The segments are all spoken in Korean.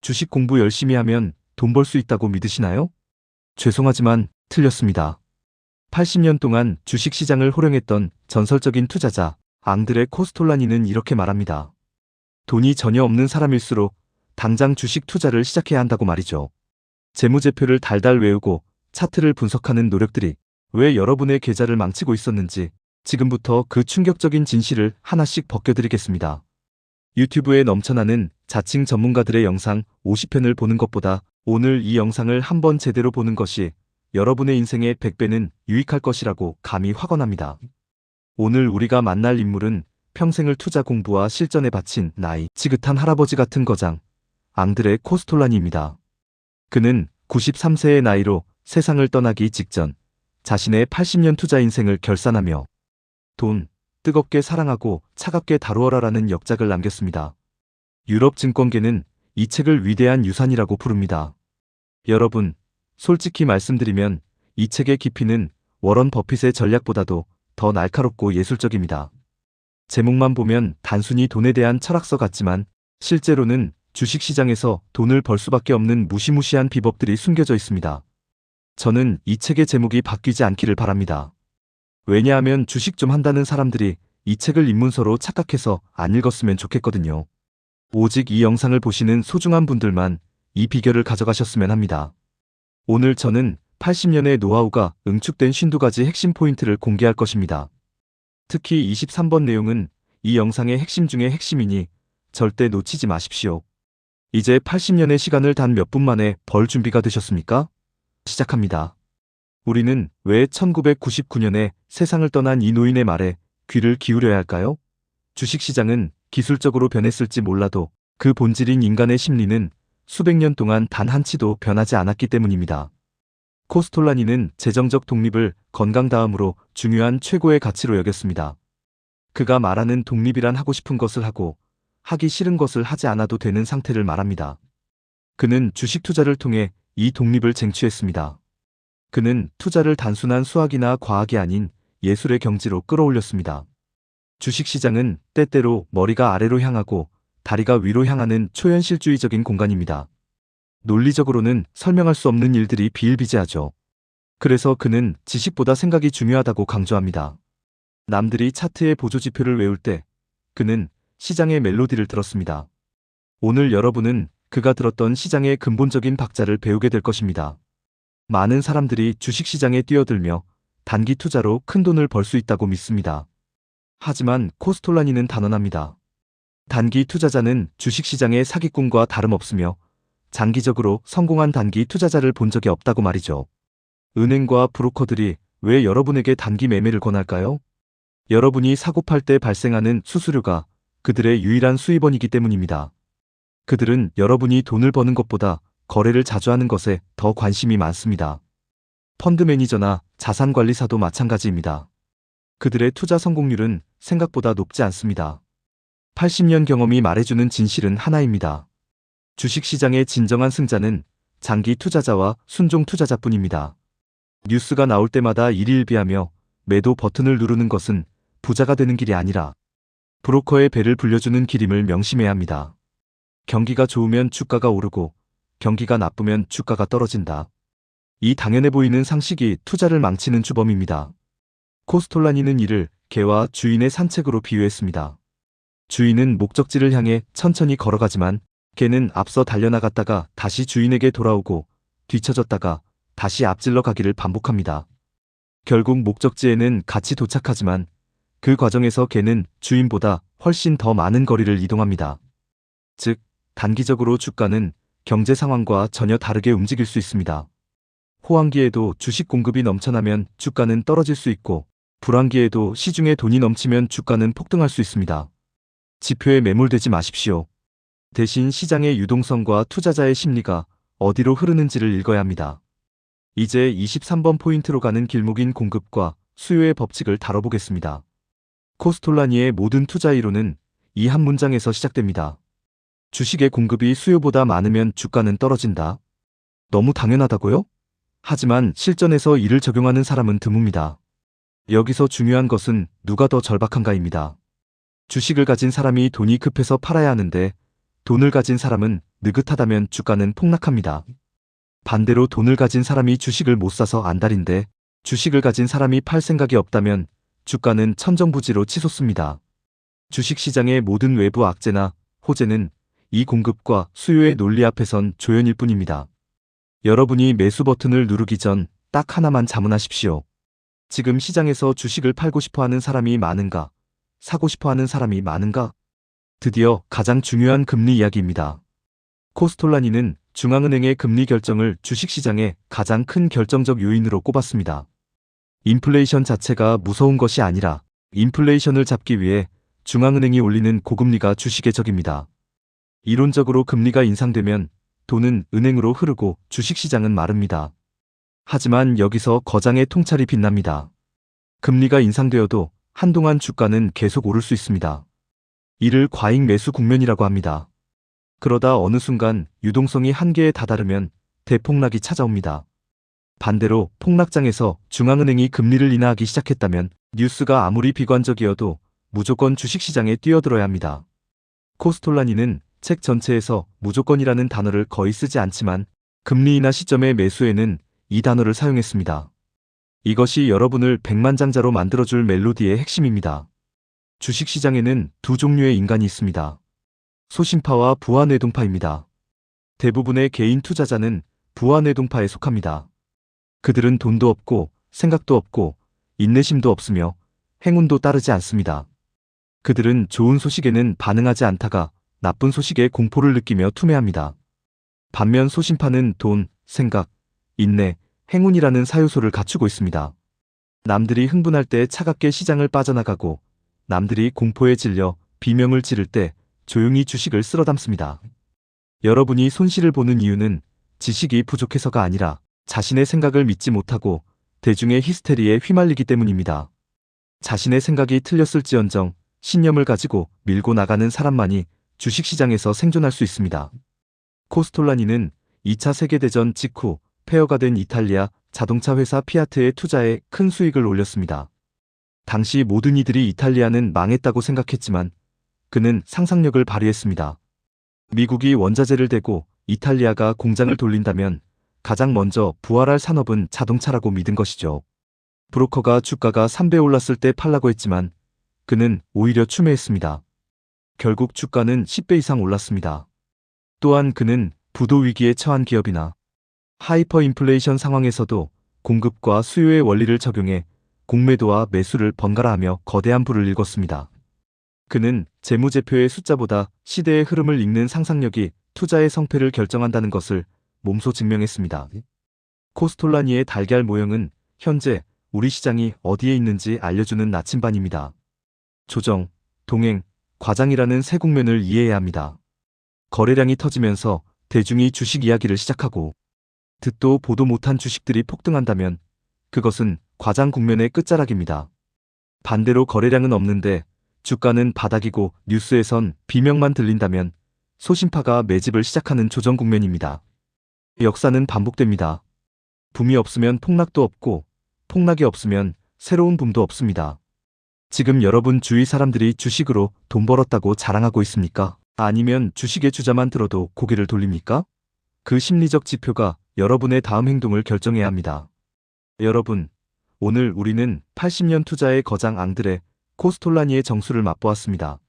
주식 공부 열심히 하면 돈 벌 수 있다고 믿으시나요? 죄송하지만 틀렸습니다. 80년 동안 주식시장을 호령했던 전설적인 투자자 앙드레 코스톨라니는 이렇게 말합니다. 돈이 전혀 없는 사람일수록 당장 주식 투자를 시작해야 한다고 말이죠. 재무제표를 달달 외우고 차트를 분석하는 노력들이 왜 여러분의 계좌를 망치고 있었는지 지금부터 그 충격적인 진실을 하나씩 벗겨드리겠습니다. 유튜브에 넘쳐나는 자칭 전문가들의 영상 50편을 보는 것보다 오늘 이 영상을 한번 제대로 보는 것이 여러분의 인생의 100배는 유익할 것이라고 감히 확언합니다. 오늘 우리가 만날 인물은 평생을 투자 공부와 실전에 바친 나이 지긋한 할아버지 같은 거장 앙드레 코스톨라니입니다. 그는 93세의 나이로 세상을 떠나기 직전 자신의 80년 투자 인생을 결산하며 돈, 뜨겁게 사랑하고 차갑게 다루어라라는 역작을 남겼습니다. 유럽 증권계는 이 책을 위대한 유산이라고 부릅니다. 여러분, 솔직히 말씀드리면 이 책의 깊이는 워런 버핏의 전략보다도 더 날카롭고 예술적입니다. 제목만 보면 단순히 돈에 대한 철학서 같지만 실제로는 주식시장에서 돈을 벌 수밖에 없는 무시무시한 비법들이 숨겨져 있습니다. 저는 이 책의 제목이 바뀌지 않기를 바랍니다. 왜냐하면 주식 좀 한다는 사람들이 이 책을 입문서로 착각해서 안 읽었으면 좋겠거든요. 오직 이 영상을 보시는 소중한 분들만 이 비결을 가져가셨으면 합니다. 오늘 저는 80년의 노하우가 응축된 52가지 핵심 포인트를 공개할 것입니다. 특히 23번 내용은 이 영상의 핵심 중의 핵심이니 절대 놓치지 마십시오. 이제 80년의 시간을 단 몇 분 만에 벌 준비가 되셨습니까? 시작합니다. 우리는 왜 1999년에 세상을 떠난 이 노인의 말에 귀를 기울여야 할까요? 주식시장은 기술적으로 변했을지 몰라도 그 본질인 인간의 심리는 수백 년 동안 단 한치도 변하지 않았기 때문입니다. 코스톨라니는 재정적 독립을 건강 다음으로 중요한 최고의 가치로 여겼습니다. 그가 말하는 독립이란 하고 싶은 것을 하고 하기 싫은 것을 하지 않아도 되는 상태를 말합니다. 그는 주식 투자를 통해 이 독립을 쟁취했습니다. 그는 투자를 단순한 수학이나 과학이 아닌 예술의 경지로 끌어올렸습니다. 주식시장은 때때로 머리가 아래로 향하고 다리가 위로 향하는 초현실주의적인 공간입니다. 논리적으로는 설명할 수 없는 일들이 비일비재하죠. 그래서 그는 지식보다 생각이 중요하다고 강조합니다. 남들이 차트의 보조지표를 외울 때 그는 시장의 멜로디를 들었습니다. 오늘 여러분은 그가 들었던 시장의 근본적인 박자를 배우게 될 것입니다. 많은 사람들이 주식시장에 뛰어들며 단기 투자로 큰 돈을 벌 수 있다고 믿습니다. 하지만 코스톨라니는 단언합니다. 단기 투자자는 주식시장의 사기꾼과 다름없으며 장기적으로 성공한 단기 투자자를 본 적이 없다고 말이죠. 은행과 브로커들이 왜 여러분에게 단기 매매를 권할까요? 여러분이 사고 팔 때 발생하는 수수료가 그들의 유일한 수입원이기 때문입니다. 그들은 여러분이 돈을 버는 것보다 거래를 자주 하는 것에 더 관심이 많습니다. 펀드 매니저나 자산관리사도 마찬가지입니다. 그들의 투자 성공률은 생각보다 높지 않습니다. 80년 경험이 말해주는 진실은 하나입니다. 주식시장의 진정한 승자는 장기 투자자와 순종 투자자뿐입니다. 뉴스가 나올 때마다 일희일비하며 매도 버튼을 누르는 것은 부자가 되는 길이 아니라 브로커의 배를 불려주는 길임을 명심해야 합니다. 경기가 좋으면 주가가 오르고 경기가 나쁘면 주가가 떨어진다. 이 당연해 보이는 상식이 투자를 망치는 주범입니다. 코스톨라니는 이를 개와 주인의 산책으로 비유했습니다. 주인은 목적지를 향해 천천히 걸어가지만 개는 앞서 달려나갔다가 다시 주인에게 돌아오고 뒤처졌다가 다시 앞질러 가기를 반복합니다. 결국 목적지에는 같이 도착하지만 그 과정에서 개는 주인보다 훨씬 더 많은 거리를 이동합니다. 즉, 단기적으로 주가는 경제 상황과 전혀 다르게 움직일 수 있습니다. 호황기에도 주식 공급이 넘쳐나면 주가는 떨어질 수 있고 불황기에도 시중에 돈이 넘치면 주가는 폭등할 수 있습니다. 지표에 매몰되지 마십시오. 대신 시장의 유동성과 투자자의 심리가 어디로 흐르는지를 읽어야 합니다. 이제 23번 포인트로 가는 길목인 공급과 수요의 법칙을 다뤄보겠습니다. 코스톨라니의 모든 투자 이론은 이 한 문장에서 시작됩니다. 주식의 공급이 수요보다 많으면 주가는 떨어진다. 너무 당연하다고요? 하지만 실전에서 이를 적용하는 사람은 드뭅니다. 여기서 중요한 것은 누가 더 절박한가입니다. 주식을 가진 사람이 돈이 급해서 팔아야 하는데 돈을 가진 사람은 느긋하다면 주가는 폭락합니다. 반대로 돈을 가진 사람이 주식을 못 사서 안달인데 주식을 가진 사람이 팔 생각이 없다면 주가는 천정부지로 치솟습니다. 주식시장의 모든 외부 악재나 호재는 이 공급과 수요의 논리 앞에선 조연일 뿐입니다. 여러분이 매수 버튼을 누르기 전 딱 하나만 자문하십시오. 지금 시장에서 주식을 팔고 싶어 하는 사람이 많은가? 사고 싶어 하는 사람이 많은가? 드디어 가장 중요한 금리 이야기입니다. 코스톨라니는 중앙은행의 금리 결정을 주식시장의 가장 큰 결정적 요인으로 꼽았습니다. 인플레이션 자체가 무서운 것이 아니라 인플레이션을 잡기 위해 중앙은행이 올리는 고금리가 주식의 적입니다. 이론적으로 금리가 인상되면 돈은 은행으로 흐르고 주식시장은 마릅니다. 하지만 여기서 거장의 통찰이 빛납니다. 금리가 인상되어도 한동안 주가는 계속 오를 수 있습니다. 이를 과잉 매수 국면이라고 합니다. 그러다 어느 순간 유동성이 한계에 다다르면 대폭락이 찾아옵니다. 반대로 폭락장에서 중앙은행이 금리를 인하하기 시작했다면 뉴스가 아무리 비관적이어도 무조건 주식시장에 뛰어들어야 합니다. 코스톨라니는 책 전체에서 무조건이라는 단어를 거의 쓰지 않지만 금리 인하 시점의 매수에는 이 단어를 사용했습니다. 이것이 여러분을 백만장자로 만들어줄 멜로디의 핵심입니다. 주식시장에는 두 종류의 인간이 있습니다. 소심파와 부하뇌동파입니다. 대부분의 개인 투자자는 부하뇌동파에 속합니다. 그들은 돈도 없고 생각도 없고 인내심도 없으며 행운도 따르지 않습니다. 그들은 좋은 소식에는 반응하지 않다가 나쁜 소식에 공포를 느끼며 투매합니다. 반면 소심파는 돈, 생각, 인내, 행운이라는 사요소를 갖추고 있습니다. 남들이 흥분할 때 차갑게 시장을 빠져나가고 남들이 공포에 질려 비명을 지를 때 조용히 주식을 쓸어 담습니다. 여러분이 손실을 보는 이유는 지식이 부족해서가 아니라 자신의 생각을 믿지 못하고 대중의 히스테리에 휘말리기 때문입니다. 자신의 생각이 틀렸을지언정 신념을 가지고 밀고 나가는 사람만이 주식시장에서 생존할 수 있습니다. 코스톨라니는 2차 세계대전 직후 폐허가 된 이탈리아 자동차 회사 피아트의 투자에 큰 수익을 올렸습니다. 당시 모든 이들이 이탈리아는 망했다고 생각했지만 그는 상상력을 발휘했습니다. 미국이 원자재를 대고 이탈리아가 공장을 돌린다면 가장 먼저 부활할 산업은 자동차라고 믿은 것이죠. 브로커가 주가가 3배 올랐을 때 팔라고 했지만 그는 오히려 추매했습니다. 결국 주가는 10배 이상 올랐습니다. 또한 그는 부도 위기에 처한 기업이나 하이퍼 인플레이션 상황에서도 공급과 수요의 원리를 적용해 공매도와 매수를 번갈아하며 거대한 부를 일궜습니다. 그는 재무제표의 숫자보다 시대의 흐름을 읽는 상상력이 투자의 성패를 결정한다는 것을 몸소 증명했습니다. 코스톨라니의 달걀 모형은 현재 우리 시장이 어디에 있는지 알려주는 나침반입니다. 조정, 동행, 과장이라는 세 국면을 이해해야 합니다. 거래량이 터지면서 대중이 주식 이야기를 시작하고 듣도 보도 못한 주식들이 폭등한다면 그것은 과장 국면의 끝자락입니다. 반대로 거래량은 없는데 주가는 바닥이고 뉴스에선 비명만 들린다면 소심파가 매집을 시작하는 조정 국면입니다. 역사는 반복됩니다. 붐이 없으면 폭락도 없고 폭락이 없으면 새로운 붐도 없습니다. 지금 여러분 주위 사람들이 주식으로 돈 벌었다고 자랑하고 있습니까? 아니면 주식의 주자만 들어도 고개를 돌립니까? 그 심리적 지표가 여러분의 다음 행동을 결정해야 합니다. 여러분, 오늘 우리는 80년 투자의 거장 앙드레 코스톨라니의 정수를 맛보았습니다.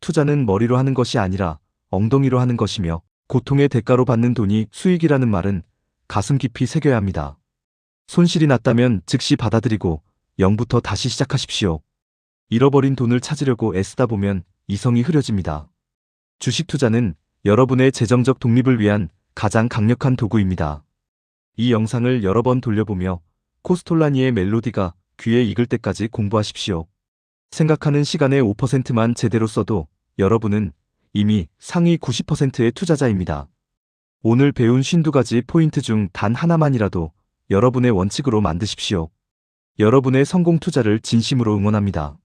투자는 머리로 하는 것이 아니라 엉덩이로 하는 것이며 고통의 대가로 받는 돈이 수익이라는 말은 가슴 깊이 새겨야 합니다. 손실이 났다면 즉시 받아들이고 0부터 다시 시작하십시오. 잃어버린 돈을 찾으려고 애쓰다 보면 이성이 흐려집니다. 주식 투자는 여러분의 재정적 독립을 위한 가장 강력한 도구입니다. 이 영상을 여러 번 돌려보며 코스톨라니의 멜로디가 귀에 익을 때까지 공부하십시오. 생각하는 시간의 5%만 제대로 써도 여러분은 이미 상위 90%의 투자자입니다. 오늘 배운 52가지 포인트 중 단 하나만이라도 여러분의 원칙으로 만드십시오. 여러분의 성공 투자를 진심으로 응원합니다.